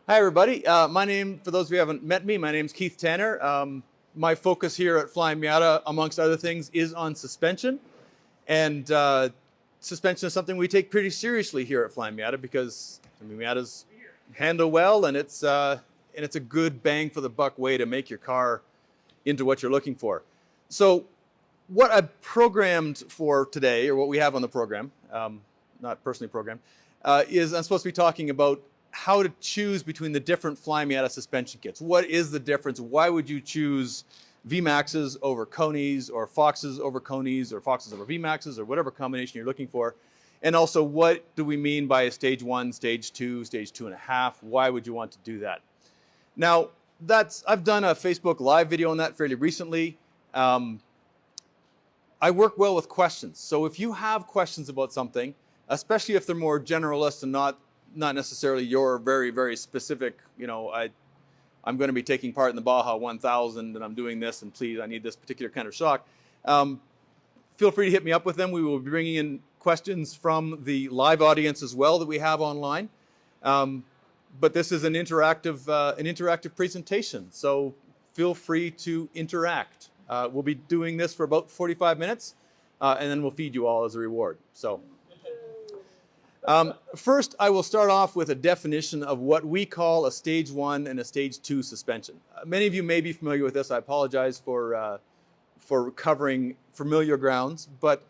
Hi, everybody. For those of you who haven't met me, my name's Keith Tanner. My focus here at Flyin Miata, amongst other things, is on suspension. And suspension is something we take pretty seriously here at Flyin Miata because Miatas handle well, and it's a good bang for the buck way to make your car into what you're looking for. So what I've programmed for today, or what we have on the program, not personally programmed, is I'm supposed to be talking about how to choose between the different Flyin Miata suspension kits. What is the difference? Why would you choose VMAXs over Konis, or Foxes over Konis, or Foxes over VMAXs, or whatever combination you're looking for? And also, what do we mean by a stage 1, stage 2, stage 2.5? Why would you want to do that? Now, I've done a Facebook Live video on that fairly recently. I work well with questions. So if you have questions about something, especially if they're more generalist and not necessarily your very, very specific, I'm going to be taking part in the Baja 1000 and I'm doing this, and please, I need this particular kind of shock. Feel free to hit me up with them. We will be bringing in questions from the live audience as well that we have online. But this is an interactive presentation, so feel free to interact. We'll be doing this for about 45 minutes, and then we'll feed you all as a reward. So. First, I will start off with a definition of what we call a stage 1 and a stage 2 suspension. Many of you may be familiar with this. I apologize for covering familiar grounds, but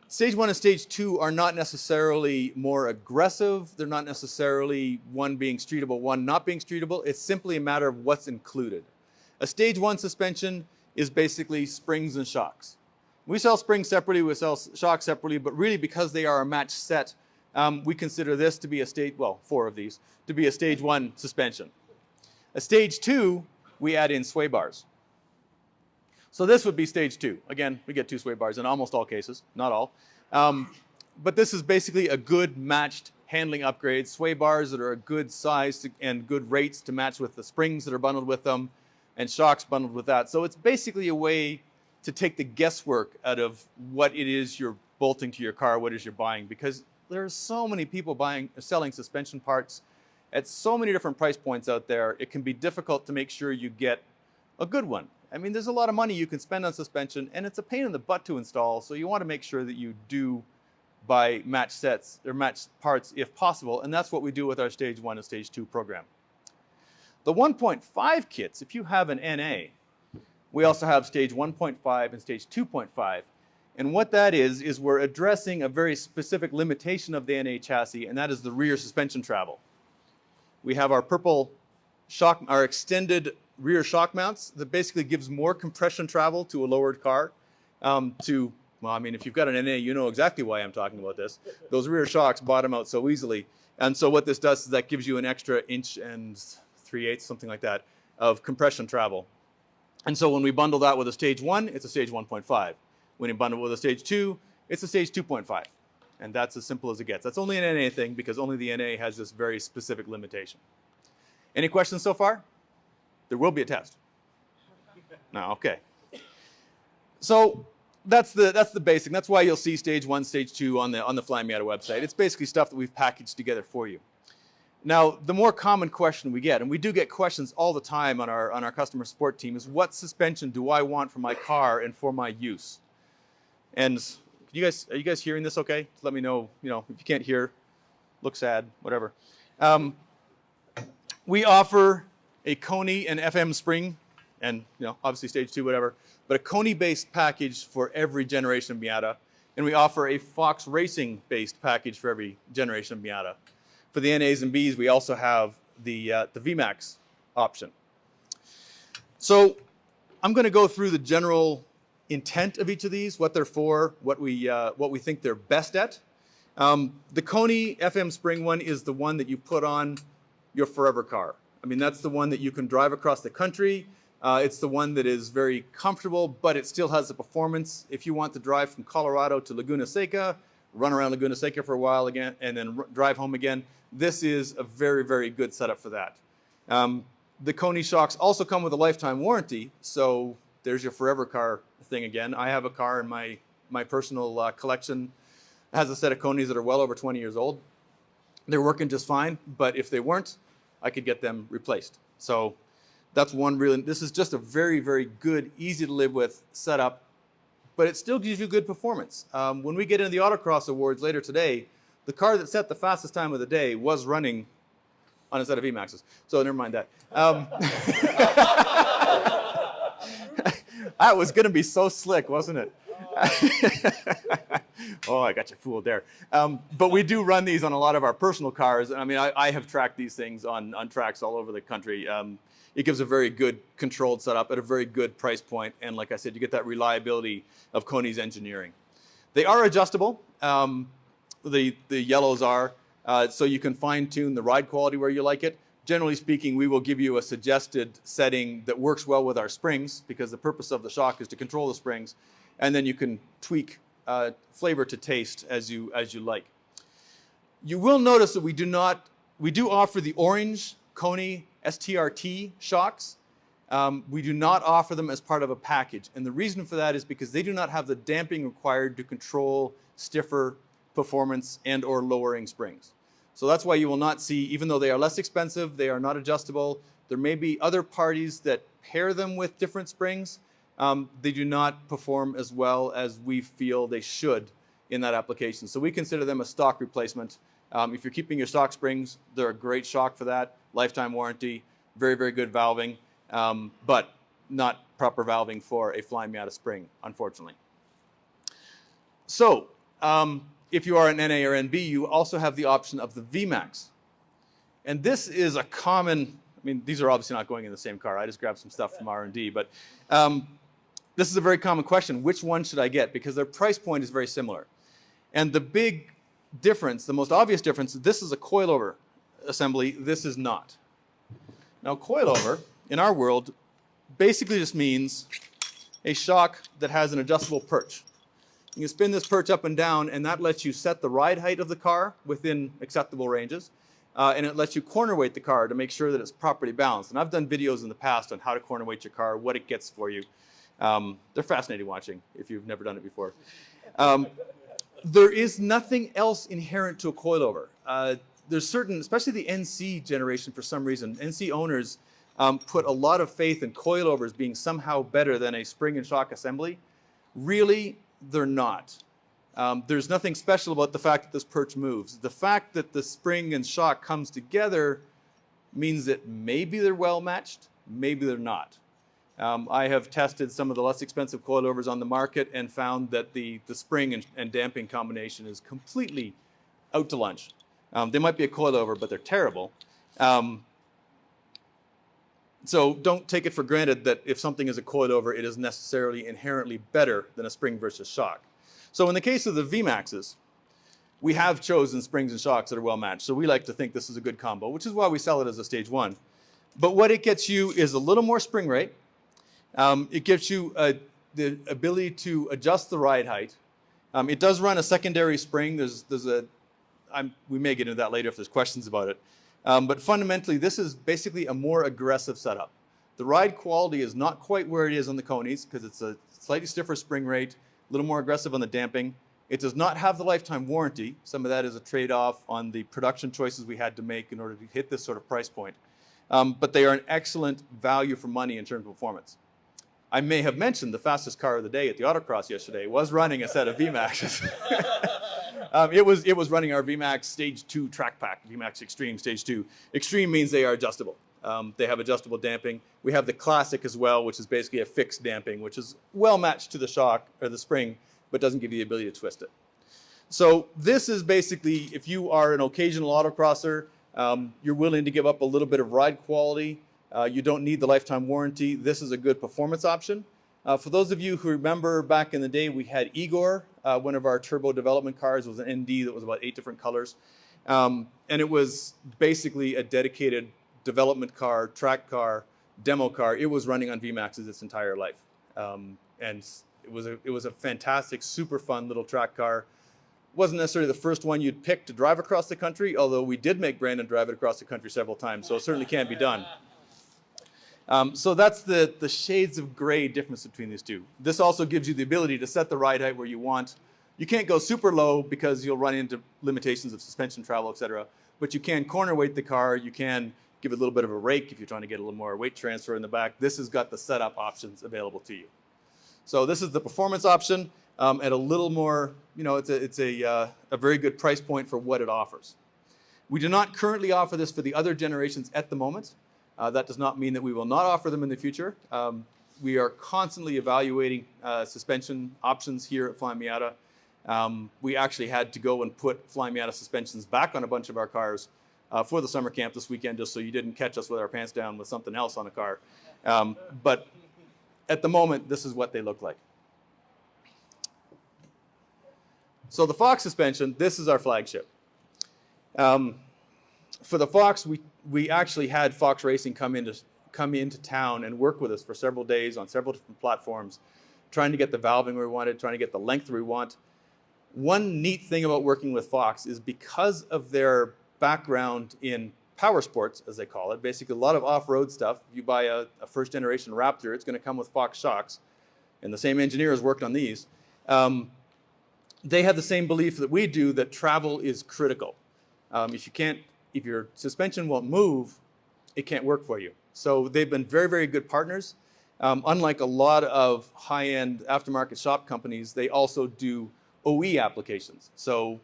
stage 1 and stage 2 are not necessarily more aggressive. They're not necessarily one being streetable, one not being streetable. It's simply a matter of what's included. A stage 1 suspension is basically springs and shocks. We sell springs separately, we sell shocks separately, but really because they are a matched set, we consider this to be four of these, to be a stage 1 suspension. A stage 2, we add in sway bars. So this would be stage 2. Again, we get 2 sway bars in almost all cases, not all. But this is basically a good matched handling upgrade, sway bars that are a good size and good rates to match with the springs that are bundled with them, and shocks bundled with that. So it's basically a way to take the guesswork out of what it is you're bolting to your car, what it is you're buying, because there are so many people selling suspension parts at so many different price points out there. It can be difficult to make sure you get a good one. I mean, there's a lot of money you can spend on suspension, and it's a pain in the butt to install, so you want to make sure that you do buy matched sets or matched parts if possible, and that's what we do with our stage 1 and stage 2 program. The 1.5 kits, if you have an NA, we also have stage 1.5 and stage 2.5. And what that is we're addressing a very specific limitation of the NA chassis, and that is the rear suspension travel. We have our purple shock, our extended rear shock mounts that basically gives more compression travel to a lowered car. If you've got an NA, you know exactly why I'm talking about this. Those rear shocks bottom out so easily. And so what this does is that gives you an extra 1 3/8 inches, something like that, of compression travel. And so when we bundle that with a stage 1, it's a stage 1.5. When you bundle it with a stage 2, it's a stage 2.5. And that's as simple as it gets. That's only an NA thing because only the NA has this very specific limitation. Any questions so far? There will be a test. No, okay. So that's the basic. That's why you'll see stage 1, stage 2 on the Flyin Miata website. It's basically stuff that we've packaged together for you. Now, the more common question we get, and we do get questions all the time on our customer support team, is what suspension do I want for my car and for my use? And are you guys hearing this okay? Just let me know, if you can't hear, look sad, whatever. We offer a Koni and FM spring, and obviously stage 2, whatever, but a Koni-based package for every generation of Miata, and we offer a Fox Racing-based package for every generation of Miata. For the NAs and Bs, we also have the VMAX option. So I'm going to go through the general intent of each of these, what they're for, what we think they're best at. The Koni FM Spring one is the one that you put on your forever car. I mean, that's the one that you can drive across the country. It's the one that is very comfortable, but it still has the performance. If you want to drive from Colorado to Laguna Seca, run around Laguna Seca for a while again, and then drive home again, this is a very, very good setup for that. The Koni shocks also come with a lifetime warranty, so there's your forever car thing again. I have a car in my personal collection that has a set of Konis that are well over 20 years old. They're working just fine, but if they weren't, I could get them replaced. So that's one really, this is just a very, very good, easy to live with setup, but it still gives you good performance. When we get into the Autocross Awards later today, the car that set the fastest time of the day was running on a set of VMAXs. So never mind that. That was going to be so slick, wasn't it? Oh, I got you fooled there. But we do run these on a lot of our personal cars. I mean, I have tracked these things on tracks all over the country. It gives a very good controlled setup at a very good price point. And like I said, you get that reliability of Koni's engineering. They are adjustable. The yellows are. So you can fine tune the ride quality where you like it. Generally speaking, we will give you a suggested setting that works well with our springs, because the purpose of the shock is to control the springs. And then you can tweak flavor to taste as you like. You will notice that we do offer the orange Koni STRT shocks. We do not offer them as part of a package. And the reason for that is because they do not have the damping required to control stiffer performance and or lowering springs. So that's why you will not see, even though they are less expensive, they are not adjustable. There may be other parties that pair them with different springs. They do not perform as well as we feel they should in that application. So we consider them a stock replacement. If you're keeping your stock springs, they're a great shock for that. Lifetime warranty, very, very good valving, but not proper valving for a Flyin Miata spring, unfortunately. So if you are an NA or NB, you also have the option of the VMAX. And this is a common, I mean, these are obviously not going in the same car. I just grabbed some stuff from R&D, but this is a very common question. Which one should I get? Because their price point is very similar. And the big difference, the most obvious difference, this is a coilover assembly. This is not. Now, coilover, in our world, basically just means a shock that has an adjustable perch. You can spin this perch up and down, and that lets you set the ride height of the car within acceptable ranges. And it lets you corner weight the car to make sure that it's properly balanced. And I've done videos in the past on how to corner weight your car, what it gets for you. They're fascinating watching if you've never done it before. There is nothing else inherent to a coilover. There's certain, especially the NC generation for some reason, NC owners put a lot of faith in coilovers being somehow better than a spring and shock assembly. Really, they're not. There's nothing special about the fact that this perch moves. The fact that the spring and shock comes together means that maybe they're well matched, maybe they're not. I have tested some of the less expensive coilovers on the market and found that the spring and damping combination is completely out to lunch. They might be a coilover, but they're terrible. So don't take it for granted that if something is a coilover, it is necessarily inherently better than a spring versus shock. So in the case of the VMAXs, we have chosen springs and shocks that are well matched. So we like to think this is a good combo, which is why we sell it as a stage one. But what it gets you is a little more spring rate. It gives you the ability to adjust the ride height. It does run a secondary spring. We may get into that later if there's questions about it. But fundamentally, this is basically a more aggressive setup. The ride quality is not quite where it is on the Konis because it's a slightly stiffer spring rate, a little more aggressive on the damping. It does not have the lifetime warranty. Some of that is a trade-off on the production choices we had to make in order to hit this sort of price point. But they are an excellent value for money in terms of performance. I may have mentioned the fastest car of the day at the Autocross yesterday was running a set of VMAXs. It was running our VMAX Stage 2 track pack, VMAX Extreme Stage 2. Extreme means they are adjustable. They have adjustable damping. We have the Classic as well, which is basically a fixed damping, which is well matched to the shock or the spring, but doesn't give you the ability to twist it. So this is basically, if you are an occasional autocrosser, you're willing to give up a little bit of ride quality, you don't need the lifetime warranty, this is a good performance option. For those of you who remember back in the day, we had Igor, one of our turbo development cars. It was an ND that was about 8 different colors. And it was basically a dedicated development car, track car, demo car. It was running on VMAXs its entire life. And it was a fantastic, super fun little track car. Wasn't necessarily the first one you'd pick to drive across the country, although we did make Brandon drive it across the country several times, so it certainly can be done. So that's the shades of gray difference between these two. This also gives you the ability to set the ride height where you want. You can't go super low because you'll run into limitations of suspension travel, etc. But you can corner weight the car. You can give it a little bit of a rake, if you're trying to get a little more weight transfer in the back, this has got the setup options available to you. So this is the performance option at a little more, it's a very good price point for what it offers. We do not currently offer this for the other generations at the moment. That does not mean that we will not offer them in the future. We are constantly evaluating suspension options here at Flyin Miata. We actually had to go and put Flyin Miata suspensions back on a bunch of our cars for the summer camp this weekend, just so you didn't catch us with our pants down with something else on a car. But at the moment, this is what they look like. So the Fox suspension, this is our flagship. For the Fox, we actually had Fox Racing come into town and work with us for several days on several different platforms, trying to get the valving we wanted, trying to get the length we want. One neat thing about working with Fox is because of their background in power sports, as they call it, basically a lot of off-road stuff. If you buy a first-generation Raptor, it's going to come with Fox shocks, and the same engineers worked on these. They have the same belief that we do, that travel is critical. If your suspension won't move, it can't work for you. So they've been very, very good partners. Unlike a lot of high-end aftermarket shop companies, they also do OE applications. So,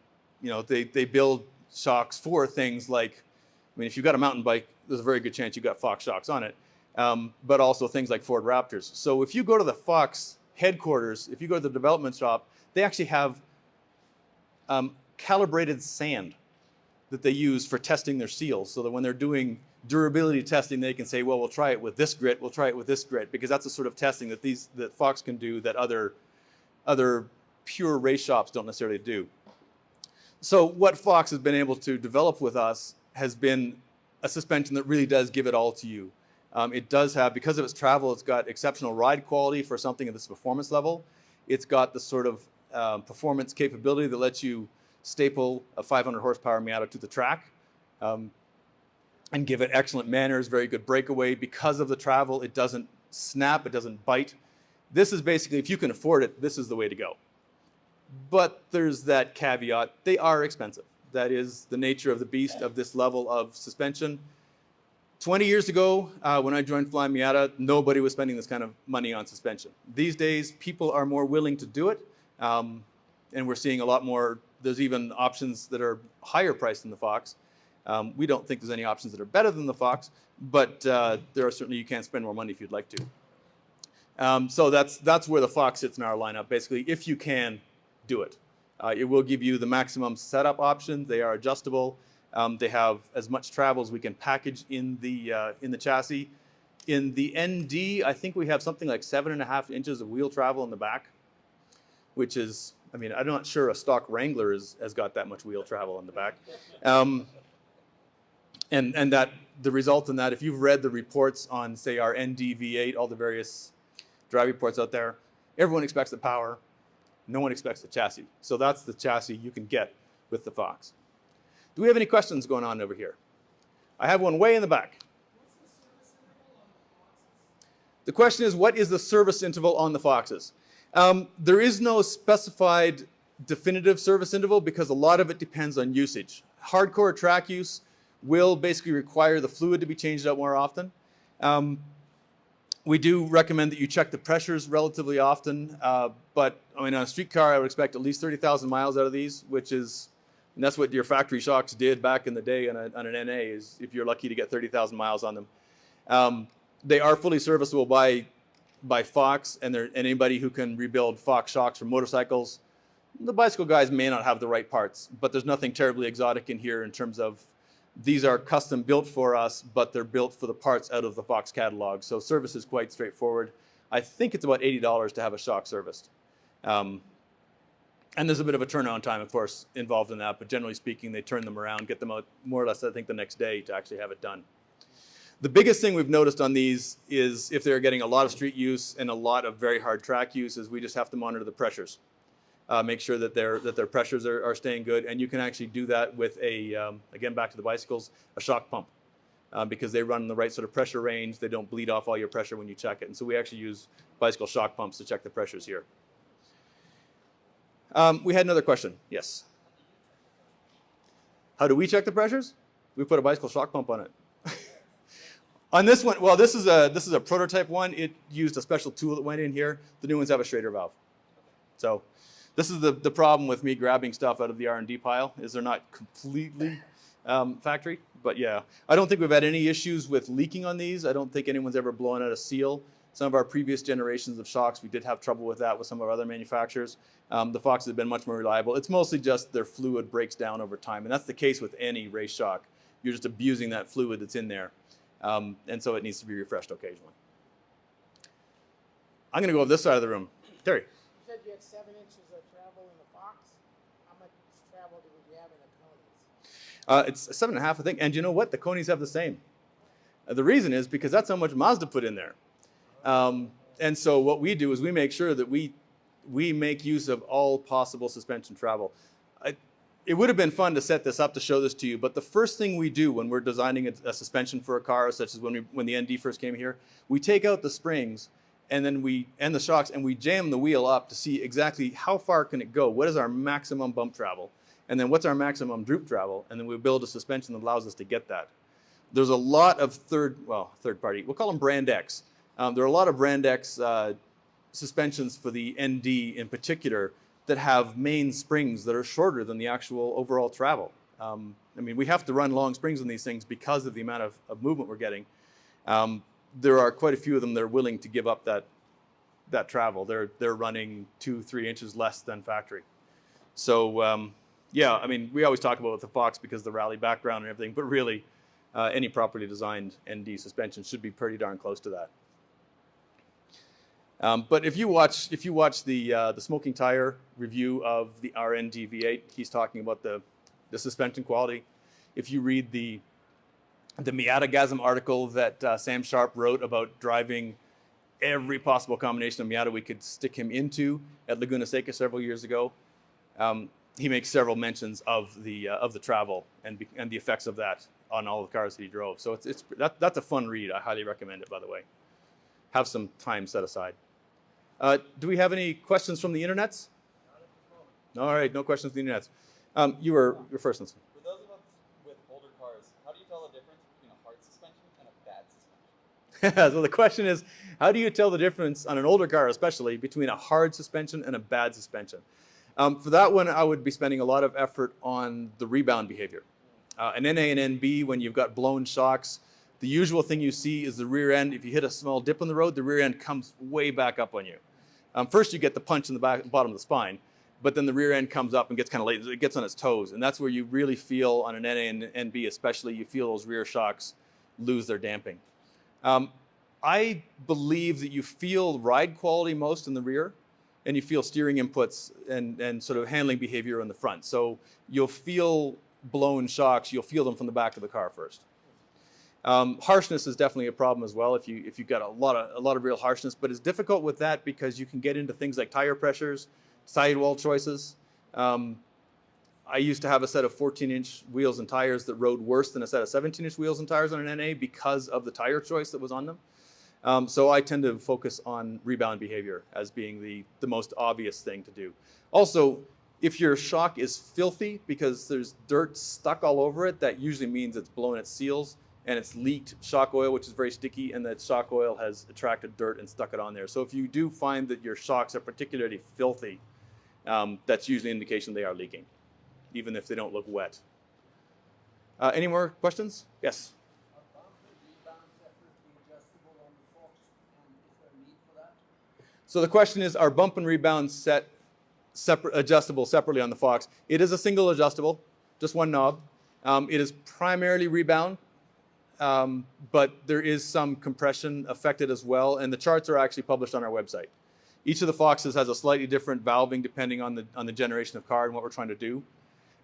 they build shocks for things like, if you've got a mountain bike, there's a very good chance you've got Fox shocks on it, but also things like Ford Raptors. So if you go to the Fox headquarters, if you go to the development shop, they actually have calibrated sand that they use for testing their seals, so that when they're doing durability testing, they can say, well, we'll try it with this grit, we'll try it with this grit, because that's the sort of testing that Fox can do that other pure race shops don't necessarily do. So what Fox has been able to develop with us has been a suspension that really does give it all to you. It does have, because of its travel, it's got exceptional ride quality for something at this performance level. It's got the sort of performance capability that lets you staple a 500 horsepower Miata to the track and give it excellent manners, very good breakaway. Because of the travel, it doesn't snap, it doesn't bite. This is basically, if you can afford it, this is the way to go. But there's that caveat, they are expensive. That is the nature of the beast of this level of suspension. 20 years ago, when I joined Flyin Miata, nobody was spending this kind of money on suspension. These days, people are more willing to do it, and we're seeing a lot more. There's even options that are higher priced than the Fox. We don't think there's any options that are better than the Fox, but there are certainly, you can spend more money if you'd like to. So that's where the Fox sits in our lineup. Basically, if you can, do it. It will give you the maximum setup options. They are adjustable. They have as much travel as we can package in the chassis. In the ND, I think we have something like 7.5 inches of wheel travel in the back, which is, I'm not sure a stock Wrangler has got that much wheel travel in the back. And that the result in that, if you've read the reports on, say, our ND V8, all the various drive reports out there, everyone expects the power. No one expects the chassis. So that's the chassis you can get with the Fox. Do we have any questions going on over here? I have one way in the back. The question is, what is the service interval on the Foxes? There is no specified definitive service interval because a lot of it depends on usage. Hardcore track use will basically require the fluid to be changed out more often. We do recommend that you check the pressures relatively often, but on a street car, I would expect at least 30,000 miles out of these, and that's what your factory shocks did back in the day on an NA, is if you're lucky to get 30,000 miles on them. They are fully serviceable by Fox, and anybody who can rebuild Fox shocks for motorcycles. The bicycle guys may not have the right parts, but there's nothing terribly exotic in here in terms of these are custom built for us, but they're built for the parts out of the Fox catalog. So service is quite straightforward. I think it's about $80 to have a shock serviced. And there's a bit of a turnaround time, of course, involved in that, but generally speaking, they turn them around, get them out more or less, I think, the next day to actually have it done. The biggest thing we've noticed on these is if they're getting a lot of street use and a lot of very hard track use, is we just have to monitor the pressures. Make sure that their pressures are staying good, and you can actually do that with again, back to the bicycles, a shock pump, because they run in the right sort of pressure range. They don't bleed off all your pressure when you check it, and so we actually use bicycle shock pumps to check the pressures here. We had another question. Yes. How do we check the pressures? We put a bicycle shock pump on it. On this one, well, this is a prototype one. It used a special tool that went in here. The new ones have a Schrader valve. So this is the problem with me grabbing stuff out of the R&D pile, is they're not completely factory. But yeah, I don't think we've had any issues with leaking on these. I don't think anyone's ever blown out a seal. Some of our previous generations of shocks, we did have trouble with that with some of our other manufacturers. The Foxes have been much more reliable. It's mostly just their fluid breaks down over time, and that's the case with any race shock. You're just abusing that fluid that's in there, and so it needs to be refreshed occasionally. I'm going to go up this side of the room. Terry. You said you had 7 inches of travel in the Fox. How much travel do we have in the Konis? It's 7.5, I think. And you know what? The Konis have the same. The reason is because that's how much Mazda put in there. And so what we do is we make sure that we make use of all possible suspension travel. It would have been fun to set this up to show this to you, but the first thing we do when we're designing a suspension for a car, such as when the ND first came here, we take out the springs and then the shocks, and we jam the wheel up to see exactly how far can it go. What is our maximum bump travel? And then what's our maximum droop travel? And then we build a suspension that allows us to get that. There's a lot of third party, we'll call them brand X. There are a lot of brand X suspensions for the ND in particular that have main springs that are shorter than the actual overall travel. I mean, we have to run long springs on these things because of the amount of movement we're getting. There are quite a few of them that are willing to give up that travel. They're running 2-3 inches less than factory. So yeah, I mean, we always talk about the Fox because of the rally background and everything, but really any properly designed ND suspension should be pretty darn close to that. But if you watch the smoking tire review of the RND V8, he's talking about the suspension quality. If you read the Miata-gasm article that Sam Sharp wrote about driving every possible combination of Miata we could stick him into at Laguna Seca several years ago, he makes several mentions of the travel and the effects of that on all the cars that he drove. So that's a fun read. I highly recommend it, by the way. Have some time set aside. Do we have any questions from the internets? All right, no questions from the internets. You were first. For those of us with older cars, how do you tell the difference between a hard suspension and a bad suspension? So the question is, how do you tell the difference on an older car, especially, between a hard suspension and a bad suspension? For that one, I would be spending a lot of effort on the rebound behavior. An NA and NB, when you've got blown shocks, the usual thing you see is the rear end. If you hit a small dip on the road, the rear end comes way back up on you. First, you get the punch in the bottom of the spine, but then the rear end comes up and gets kind of late. It gets on its toes, and that's where you really feel on an NA and NB, especially, you feel those rear shocks lose their damping. I believe that you feel ride quality most in the rear, and you feel steering inputs and sort of handling behavior in the front. So you'll feel blown shocks. You'll feel them from the back of the car first. Harshness is definitely a problem as well if you've got a lot of real harshness, but it's difficult with that because you can get into things like tire pressures, sidewall choices. I used to have a set of 14-inch wheels and tires that rode worse than a set of 17-inch wheels and tires on an NA because of the tire choice that was on them. So I tend to focus on rebound behavior as being the most obvious thing to do. Also, if your shock is filthy because there's dirt stuck all over it, that usually means it's blown its seals and it's leaked shock oil, which is very sticky, and that shock oil has attracted dirt and stuck it on there. So if you do find that your shocks are particularly filthy, that's usually an indication they are leaking, even if they don't look wet. Any more questions? Yes? Are bump and rebound separately adjustable on the Fox, and is there a need for that? So the question is, are bump and rebound adjustable separately on the Fox? It is a single adjustable, just one knob. It is primarily rebound. But there is some compression affected as well, and the charts are actually published on our website. Each of the Foxes has a slightly different valving depending on the generation of car and what we're trying to do.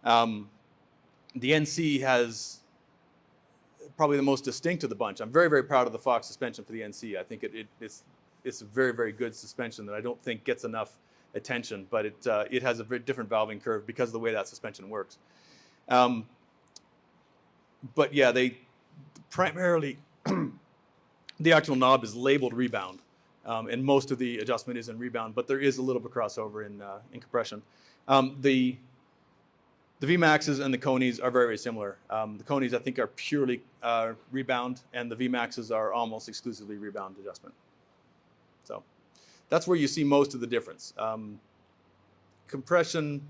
The NC has probably the most distinct of the bunch. I'm very, very proud of the Fox suspension for the NC. I think it's a very, very good suspension that I don't think gets enough attention, but it has a very different valving curve because of the way that suspension works. But yeah, primarily, the actual knob is labeled rebound, and most of the adjustment is in rebound, but there is a little bit of crossover in compression. The The VMAXs and the Konis are very, very similar. The Konis, I think, are purely rebound, and the VMAXs are almost exclusively rebound adjustment. So that's where you see most of the difference. Compression,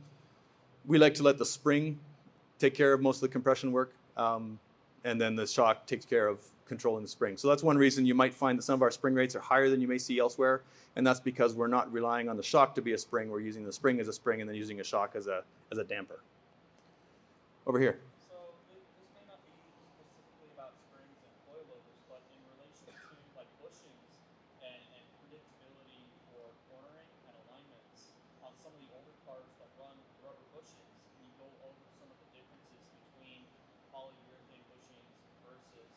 we like to let the spring take care of most of the compression work, and then the shock takes care of controlling the spring. So that's one reason you might find that some of our spring rates are higher than you may see elsewhere, and that's because we're not relying on the shock to be a spring. We're using the spring as a spring and then using a shock as a damper. Over here. So this may not be specifically about springs and coilovers, but in relation to like bushings and predictability for cornering and alignments on some of the older cars that run rubber bushings, can you go over some of the differences between polyurethane bushings versus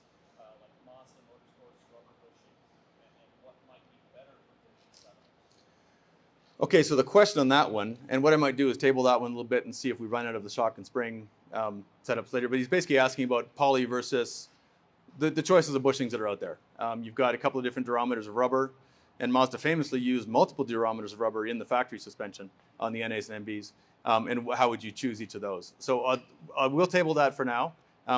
like Mazda Motorsports rubber bushings, and what might be better for different setups? Okay, so the question on that one, and what I might do is table that one a little bit and see if we run out of the shock and spring setups later, but he's basically asking about poly versus the choices of bushings that are out there. You've got a couple of different durometers of rubber, and Mazda famously used multiple durometers of rubber in the factory suspension on the NAs and MBs, and how would you choose each of those? So we'll table that for now.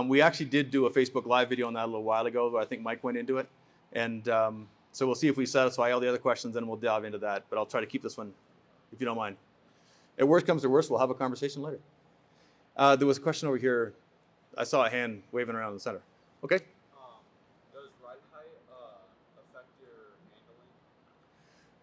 We actually did do a Facebook Live video on that a little while ago, where I think Mike went into it, and so we'll see if we satisfy all the other questions, and we'll dive into that, but I'll try to keep this one, if you don't mind. If worst comes to worst, we'll have a conversation later. There was a question over here. I saw a hand waving around in the center. Okay. Does ride height affect your handling?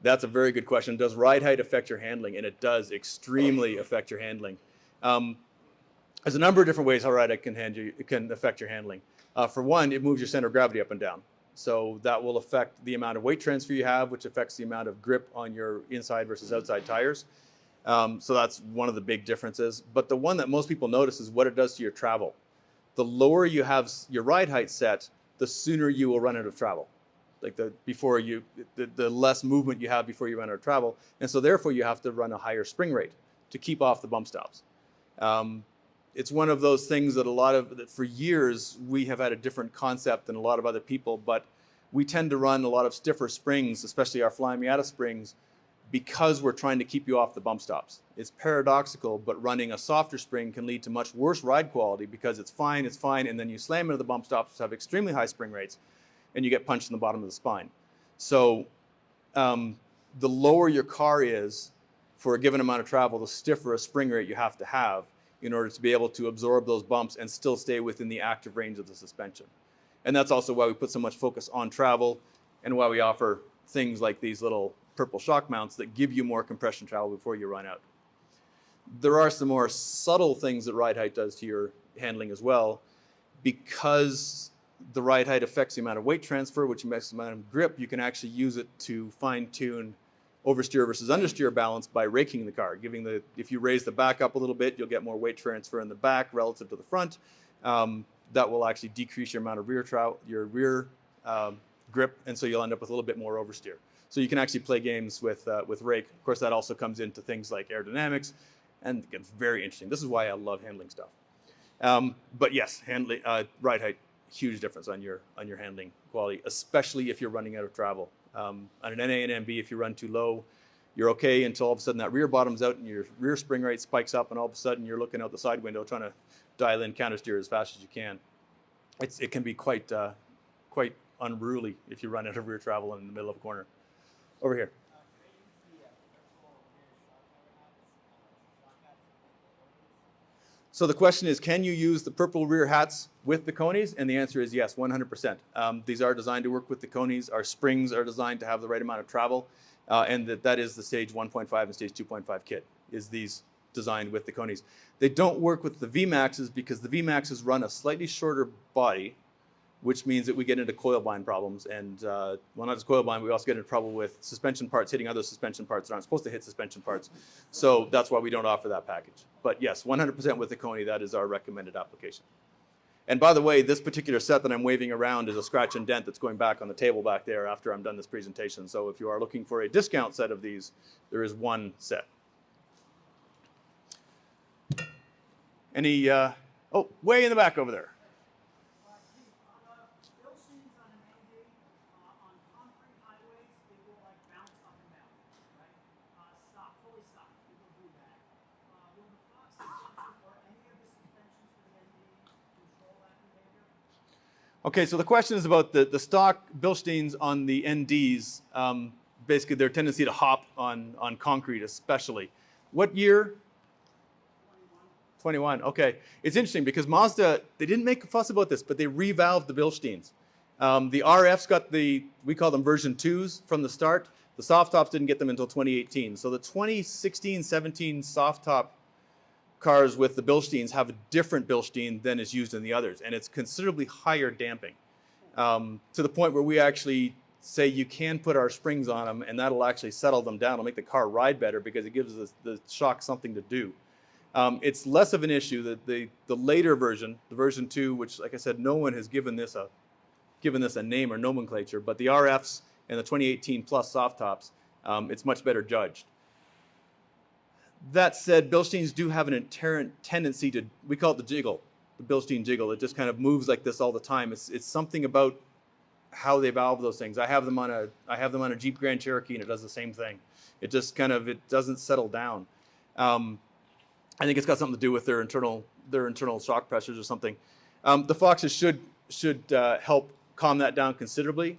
That's a very good question. Does ride height affect your handling? And it does extremely affect your handling. There's a number of different ways how ride height can affect your handling. For one, it moves your center of gravity up and down. So that will affect the amount of weight transfer you have, which affects the amount of grip on your inside versus outside tires. So that's one of the big differences. But the one that most people notice is what it does to your travel. The lower you have your ride height set, the sooner you will run out of travel. Like the less movement you have before you run out of travel. And so therefore you have to run a higher spring rate to keep off the bump stops. It's one of those things that for years we have had a different concept than a lot of other people, but we tend to run a lot of stiffer springs, especially our Flyin Miata springs, because we're trying to keep you off the bump stops. It's paradoxical, but running a softer spring can lead to much worse ride quality because it's fine, and then you slam into the bump stops, which have extremely high spring rates, and you get punched in the bottom of the spine. So the lower your car is for a given amount of travel, the stiffer a spring rate you have to have in order to be able to absorb those bumps and still stay within the active range of the suspension. And that's also why we put so much focus on travel and why we offer things like these little purple shock mounts that give you more compression travel before you run out. There are some more subtle things that ride height does to your handling as well. Because the ride height affects the amount of weight transfer, which affects the amount of grip, you can actually use it to fine-tune oversteer versus understeer balance by raking the car. If you raise the back up a little bit, you'll get more weight transfer in the back relative to the front. That will actually decrease your amount of rear grip, and so you'll end up with a little bit more oversteer. So you can actually play games with rake. Of course, that also comes into things like aerodynamics, and it gets very interesting. This is why I love handling stuff. But yes, ride height, huge difference on your handling quality, especially if you're running out of travel. On an NA and MB, if you run too low, you're okay until all of a sudden that rear bottoms out and your rear spring rate spikes up, and all of a sudden you're looking out the side window trying to dial in counter steer as fast as you can. It can be quite unruly if you run out of rear travel in the middle of a corner. Over here. So the question is, can you use the purple rear hats with the Konis? And the answer is yes, 100%. These are designed to work with the Konis. Our springs are designed to have the right amount of travel, and that is the stage 1.5 and stage 2.5 kit, is these designed with the Konis. They don't work with the VMAXs because the VMAXs run a slightly shorter body, which means that we get into coil bind problems. And well, not just coil bind, we also get into trouble with suspension parts hitting other suspension parts that aren't supposed to hit suspension parts. So that's why we don't offer that package. But yes, 100% with the Koni, that is our recommended application. And by the way, this particular set that I'm waving around is a scratch and dent that's going back on the table back there after I'm done this presentation. So if you are looking for a discount set of these, there is one set. Any, oh, way in the back over there. Okay, so the question is about the stock Bilsteins on the NDs, basically their tendency to hop on concrete especially. What year? 21, okay. It's interesting because Mazda, they didn't make a fuss about this, but they revalved the Bilsteins. The RF's got we call them version 2s from the start. The soft tops didn't get them until 2018. So the 2016, 17 soft top cars with the Bilsteins have a different Bilstein than is used in the others, and it's considerably higher damping, to the point where we actually say you can put our springs on them, and that'll actually settle them down. It'll make the car ride better because it gives the shock something to do. It's less of an issue that the later version, the version 2, which, like I said, no one has given this a name or nomenclature, but the RFs and the 2018 plus soft tops, it's much better judged. That said, Bilsteins do have an inherent tendency to, we call it the jiggle, the Bilstein jiggle. It just kind of moves like this all the time. It's something about how they valve those things. I have them on a Jeep Grand Cherokee, and it does the same thing. It just kind of, it doesn't settle down. I think it's got something to do with their internal shock pressures or something. The Foxes should help calm that down considerably.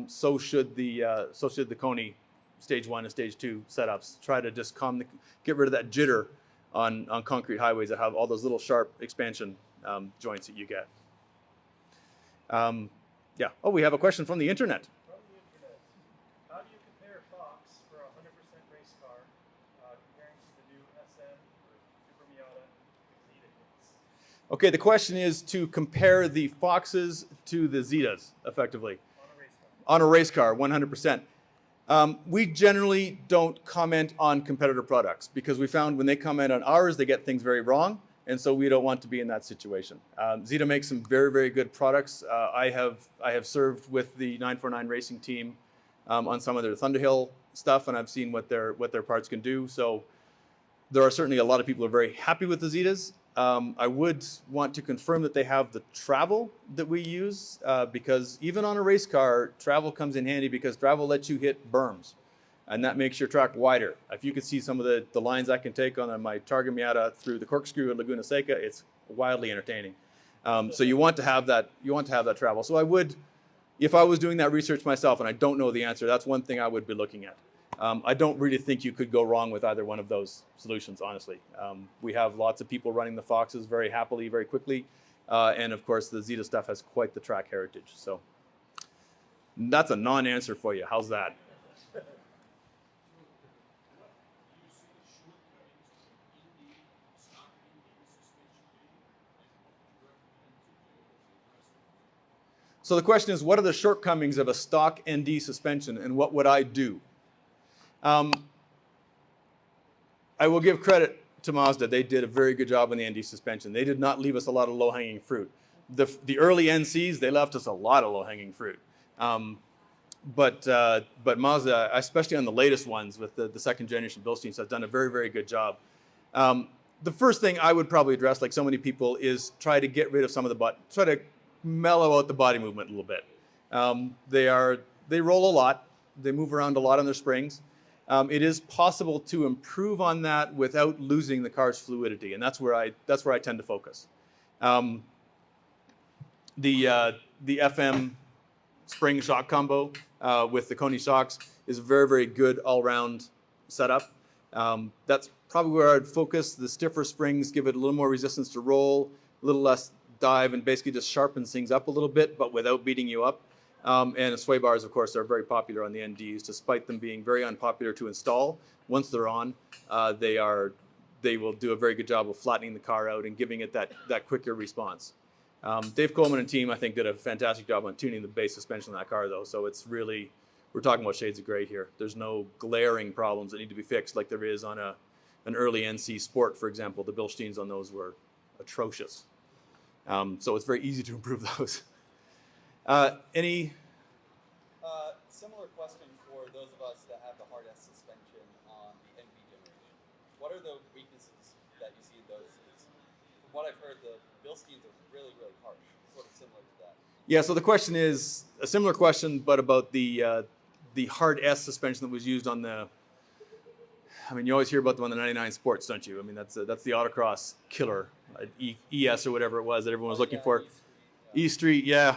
So should the Koni stage 1 and stage 2 setups. Try to just get rid of that jitter on concrete highways that have all those little sharp expansion joints that you get. Yeah. Oh, we have a question from the internet. From the internet, how do you compare Fox for a 100% race car comparing to the new SM or Super Miata Zeta kits? Okay, the question is to compare the Foxes to the Zetas, effectively. On a race car. On a race car, 100%. We generally don't comment on competitor products because we found when they comment on ours, they get things very wrong, and so we don't want to be in that situation. Zeta makes some very, very good products. I have served with the 949 racing team on some of their Thunderhill stuff, and I've seen what their parts can do. So there are certainly a lot of people who are very happy with the Zetas. I would want to confirm that they have the travel that we use, because even on a race car, travel comes in handy because travel lets you hit berms, and that makes your track wider. If you could see some of the lines I can take on my Targa Miata through the corkscrew at Laguna Seca, it's wildly entertaining. So you want to have that. You want to have that travel. So I would, if I was doing that research myself, and I don't know the answer, that's one thing I would be looking at. I don't really think you could go wrong with either one of those solutions, honestly. We have lots of people running the Foxes very happily, very quickly. And of course, the Zeta stuff has quite the track heritage. So that's a non-answer for you. How's that? So the question is, what are the shortcomings of a stock ND suspension, and what would I do? I will give credit to Mazda. They did a very good job on the ND suspension. They did not leave us a lot of low-hanging fruit. The early NCs, they left us a lot of low-hanging fruit. But Mazda, especially on the latest ones with the second generation Bilsteins, has done a very, very good job. The first thing I would probably address, like so many people, is try to get rid of some of try to mellow out the body movement a little bit. They roll a lot. They move around a lot on their springs. It is possible to improve on that without losing the car's fluidity, and that's where I tend to focus. The FM spring shock combo with the Koni shocks is a very, very good all-round setup. That's probably where I'd focus. The stiffer springs give it a little more resistance to roll, a little less dive, and basically just sharpens things up a little bit, but without beating you up. And the sway bars, of course, are very popular on the NDs, despite them being very unpopular to install. Once they're on, they will do a very good job of flattening the car out and giving it that quicker response. Dave Coleman and team, I think, did a fantastic job on tuning the base suspension on that car, though. So it's really, we're talking about shades of gray here. There's no glaring problems that need to be fixed like there is on an early NC Sport, for example. The Bilsteins on those were atrocious. So it's very easy to improve those. Any? Similar question for those of us that have the hard S suspension on the NB generation. What are the weaknesses that you see in those? From what I've heard, the Bilsteins are really, really harsh, sort of similar to that. Yeah, so the question is a similar question, but about the hard S suspension that was used on the, I mean, you always hear about them on the 99 Sports, don't you? I mean, that's the autocross killer, ES or whatever it was that everyone was looking for. E Street, yeah.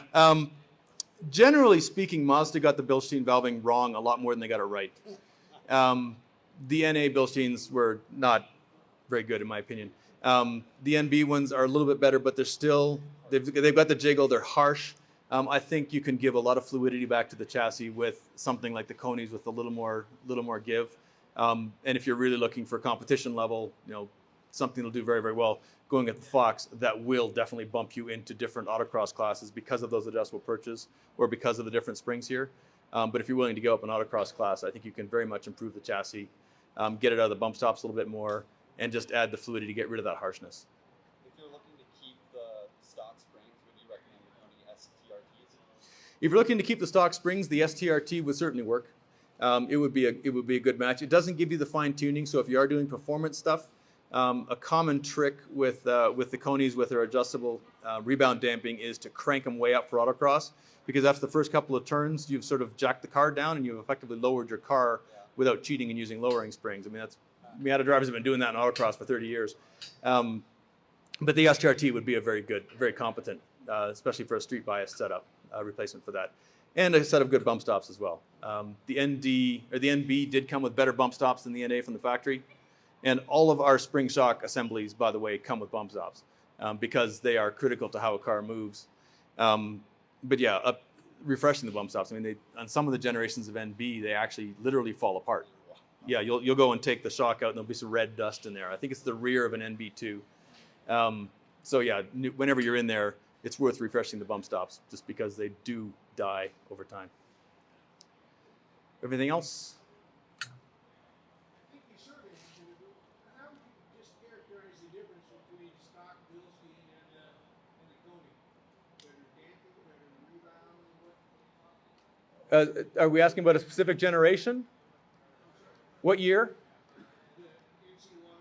Generally speaking, Mazda got the Bilstein valving wrong a lot more than they got it right. The NA Bilsteins were not very good in my opinion. The NB ones are a little bit better, but they're still, they've got the jiggle, they're harsh. I think you can give a lot of fluidity back to the chassis with something like the Konis with a little more give. And if you're really looking for competition level, something that'll do very, very well, going at the Fox, that will definitely bump you into different autocross classes because of those adjustable perches or because of the different springs here. But if you're willing to go up an autocross class, I think you can very much improve the chassis, get it out of the bump stops a little bit more, and just add the fluidity to get rid of that harshness. If you're looking to keep the stock springs, would you recommend the Koni STRTs? If you're looking to keep the stock springs, the STRT would certainly work. It would be a good match. It doesn't give you the fine tuning, so if you are doing performance stuff, a common trick with the Konis with their adjustable rebound damping is to crank them way up for autocross, because after the first couple of turns, you've sort of jacked the car down and you've effectively lowered your car without cheating and using lowering springs. I mean, Miata drivers have been doing that in autocross for 30 years. But the STRT would be a very competent, especially for a street bias setup, replacement for that. And a set of good bump stops as well. The NB did come with better bump stops than the NA from the factory. And all of our spring shock assemblies, by the way, come with bump stops because they are critical to how a car moves. But yeah, refreshing the bump stops. I mean, on some of the generations of NB, they actually literally fall apart. Yeah, you'll go and take the shock out and there'll be some red dust in there. I think it's the rear of an NB2. So yeah, whenever you're in there, it's worth refreshing the bump stops just because they do die over time. Everything else? I think you sort of answered it. How would you just characterize the difference between stock Bilstein and the Koni? Better damping, better rebound, what? Are we asking about a specific generation? What year? The NC1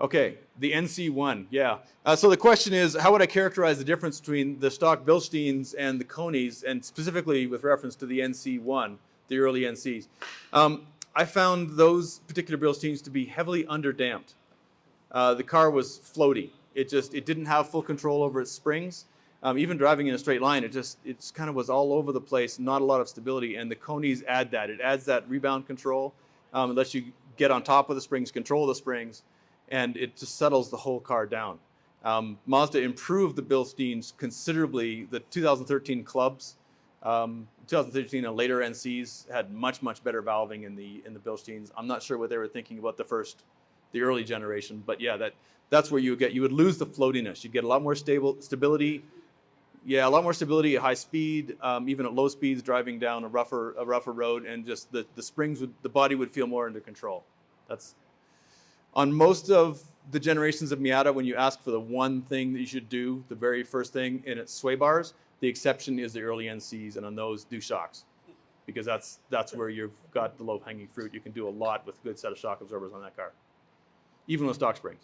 08. Okay, the NC1, yeah. So the question is, how would I characterize the difference between the stock Bilsteins and the Konis, and specifically with reference to the NC1, the early NCs? I found those particular Bilsteins to be heavily underdamped. The car was floaty. It didn't have full control over its springs. Even driving in a straight line, it kind of was all over the place, not a lot of stability, and the Konis add that. It adds that rebound control. It lets you get on top of the springs, control the springs, and it just settles the whole car down. Mazda improved the Bilsteins considerably. The 2013 clubs, 2013 and later NCs had much better valving in the Bilsteins. I'm not sure what they were thinking about the early generation, but yeah, that's where you would lose the floatiness. You'd get a lot more stability. Yeah, a lot more stability at high speed, even at low speeds, driving down a rougher road, and just the springs the body would feel more under control. That's on most of the generations of Miata. When you ask for the one thing that you should do, the very first thing in its sway bars, the exception is the early NCs, and on those, do shocks, because that's where you've got the low-hanging fruit. You can do a lot with a good set of shock absorbers on that car, even with stock springs.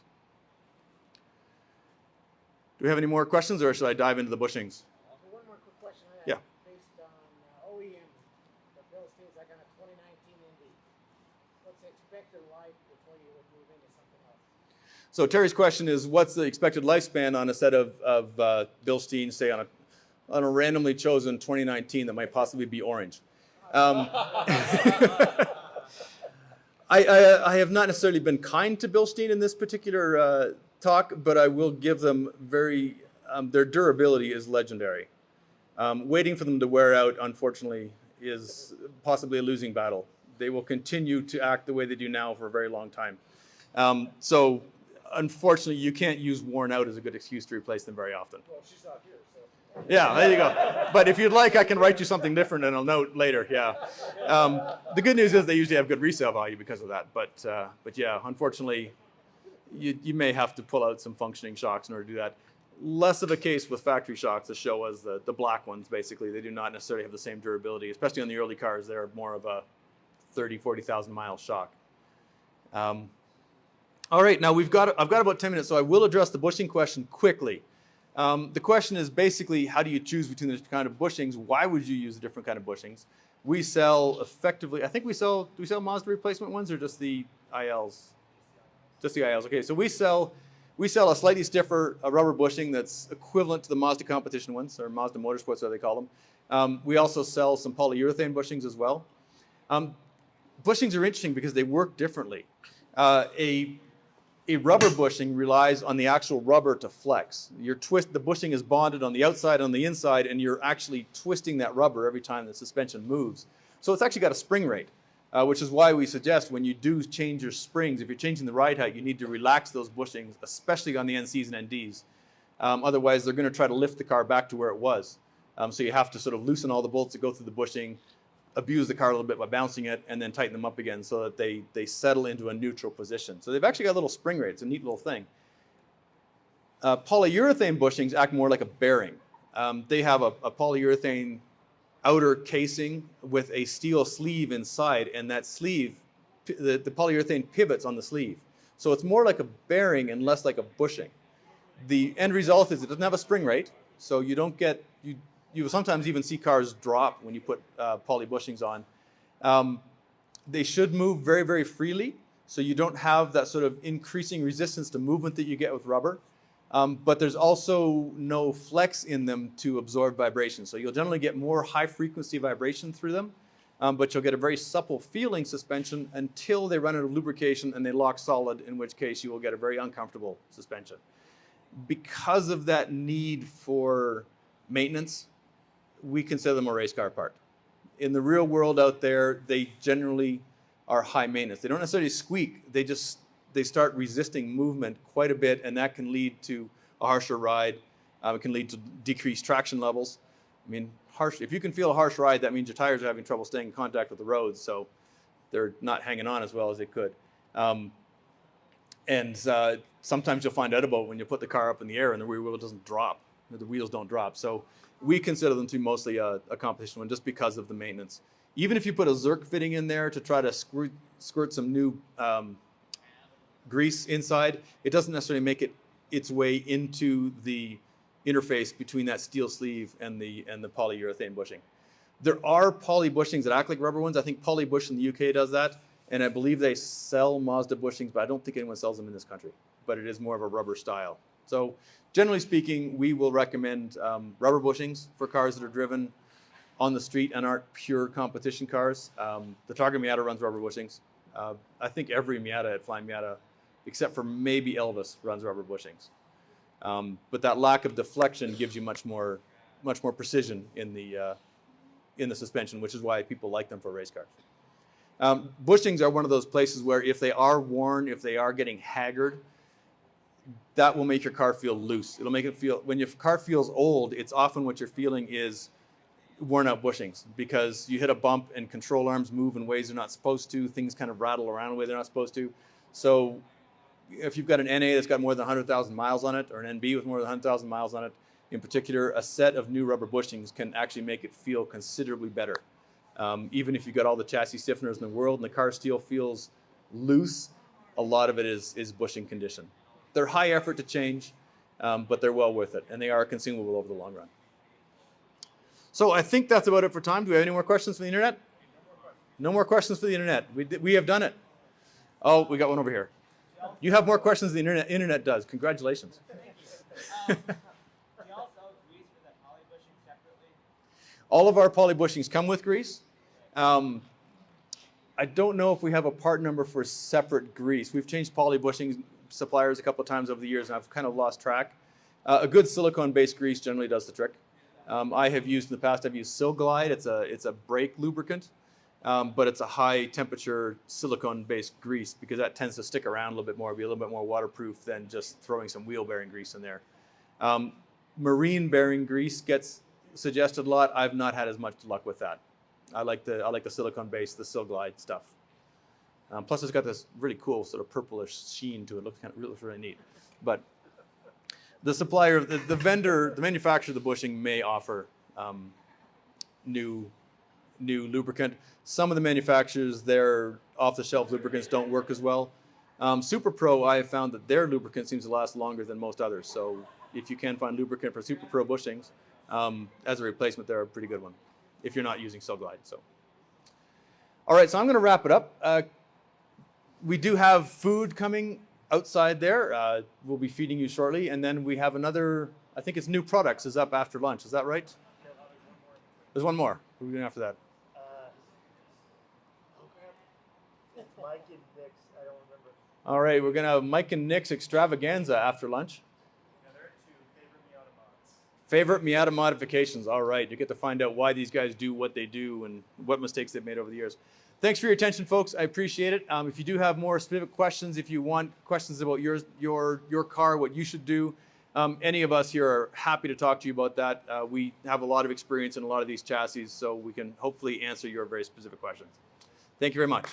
Do we have any more questions, or should I dive into the bushings? One more quick question I have. Yeah. Based on OEM, the Bilsteins, I got a 2019 Indy. What's the expected life before you would move into something else? So Terry's question is, what's the expected lifespan on a set of Bilsteins, say on a randomly chosen 2019 that might possibly be orange? I have not necessarily been kind to Bilstein in this particular talk, but I will give them their durability is legendary. Waiting for them to wear out, unfortunately, is possibly a losing battle. They will continue to act the way they do now for a very long time. So unfortunately, you can't use worn out as a good excuse to replace them very often. Well, she's not here, so. Yeah, there you go. But if you'd like, I can write you something different and I'll note later. Yeah. The good news is they usually have good resale value because of that. But yeah, unfortunately, you may have to pull out some functioning shocks in order to do that. Less of a case with factory shocks to show us the black ones, basically. They do not necessarily have the same durability, especially on the early cars. They're more of a 30, 40,000 mile shock. All right, now I've got about 10 minutes, so I will address the bushing question quickly. The question is basically, how do you choose between the kind of bushings? Why would you use a different kind of bushings? We sell effectively, I think do we sell Mazda replacement ones or just the ILs? Just the ILs, okay. So we sell We sell a slightly stiffer rubber bushing that's equivalent to the Mazda competition ones, or Mazda Motorsports, as they call them. We also sell some polyurethane bushings as well. Bushings are interesting because they work differently. A rubber bushing relies on the actual rubber to flex. The bushing is bonded on the outside, on the inside, and you're actually twisting that rubber every time the suspension moves. So it's actually got a spring rate, which is why we suggest when you do change your springs, if you're changing the ride height, you need to relax those bushings, especially on the NCs and NDs. Otherwise, they're going to try to lift the car back to where it was. So you have to sort of loosen all the bolts that go through the bushing, abuse the car a little bit by bouncing it, and then tighten them up again so that they settle into a neutral position. So they've actually got a little spring rate. It's a neat little thing. Polyurethane bushings act more like a bearing. They have a polyurethane outer casing with a steel sleeve inside, and that sleeve, the polyurethane pivots on the sleeve. So it's more like a bearing and less like a bushing. The end result is it doesn't have a spring rate, so you don't get, you will sometimes even see cars drop when you put poly bushings on. They should move very, very freely, so you don't have that sort of increasing resistance to movement that you get with rubber. But there's also no flex in them to absorb vibration. So you'll generally get more high frequency vibration through them, but you'll get a very supple feeling suspension until they run out of lubrication and they lock solid, in which case you will get a very uncomfortable suspension. Because of that need for maintenance, we consider them a race car part. In the real world out there, they generally are high maintenance. They don't necessarily squeak, they start resisting movement quite a bit, and that can lead to a harsher ride. It can lead to decreased traction levels. I mean, if you can feel a harsh ride, that means your tires are having trouble staying in contact with the roads, so they're not hanging on as well as they could. Sometimes you'll find out about when you put the car up in the air and the rear wheel doesn't drop, or the wheels don't drop. So we consider them to be mostly a competition one just because of the maintenance. Even if you put a Zerk fitting in there to try to squirt some new grease inside, it doesn't necessarily make its way into the interface between that steel sleeve and the polyurethane bushing. There are poly bushings that act like rubber ones. I think Polybush in the UK does that, and I believe they sell Mazda bushings, but I don't think anyone sells them in this country. But it is more of a rubber style. So generally speaking, we will recommend rubber bushings for cars that are driven on the street and aren't pure competition cars. The Targa Miata runs rubber bushings. I think every Miata at Flyin Miata, except for maybe Elvis, runs rubber bushings. But that lack of deflection gives you much more precision in the suspension, which is why people like them for race cars. Bushings are one of those places where if they are worn, if they are getting haggard, that will make your car feel loose. It'll make it feel, when your car feels old, it's often what you're feeling is worn out bushings, because you hit a bump and control arms move in ways they're not supposed to. Things kind of rattle around in a way they're not supposed to. So if you've got an NA that's got more than 100,000 miles on it, or an NB with more than 100,000 miles on it, in particular, a set of new rubber bushings can actually make it feel considerably better. Even if you've got all the chassis stiffeners in the world and the car still feels loose, a lot of it is bushing condition. They're high effort to change, but they're well worth it, and they are consumable over the long run. So I think that's about it for time. Do we have any more questions from the internet? No more questions for the internet. We have done it. Oh, we got one over here. You have more questions than the internet does. Congratulations. Do you all sell grease for that poly bushing separately? All of our poly bushings come with grease. I don't know if we have a part number for separate grease. We've changed poly bushing suppliers a couple of times over the years, and I've kind of lost track. A good silicone-based grease generally does the trick. I have used in the past, I've used Silglide. It's a brake lubricant, but it's a high-temperature silicone-based grease because that tends to stick around a little bit more, be a little bit more waterproof than just throwing some wheel bearing grease in there. Marine bearing grease gets suggested a lot. I've not had as much luck with that. I like the silicone-based, the Silglide stuff. Plus, it's got this really cool sort of purplish sheen to it. Looks really neat. But the supplier, the vendor, the manufacturer of the bushing may offer new lubricant. Some of the manufacturers, their off-the-shelf lubricants don't work as well. Super Pro, I have found that their lubricant seems to last longer than most others. So if you can find lubricant for Super Pro bushings, as a replacement, they're a pretty good one if you're not using Silglide. So, all right, so I'm going to wrap it up. We do have food coming outside there. We'll be feeding you shortly. And then we have another, I think it's new products is up after lunch. Is that right? There's one more. What are we doing after that? Mike and Nick's, I don't remember. All right, we're going to have Mike and Nick's extravaganza after lunch. Yeah, there are two favorite Miata mods. Favorite Miata modifications. All right, you get to find out why these guys do what they do and what mistakes they've made over the years. Thanks for your attention, folks. I appreciate it. If you do have more specific questions, if you want questions about your car, what you should do, any of us here are happy to talk to you about that. We have a lot of experience in a lot of these chassis, so we can hopefully answer your very specific questions. Thank you very much.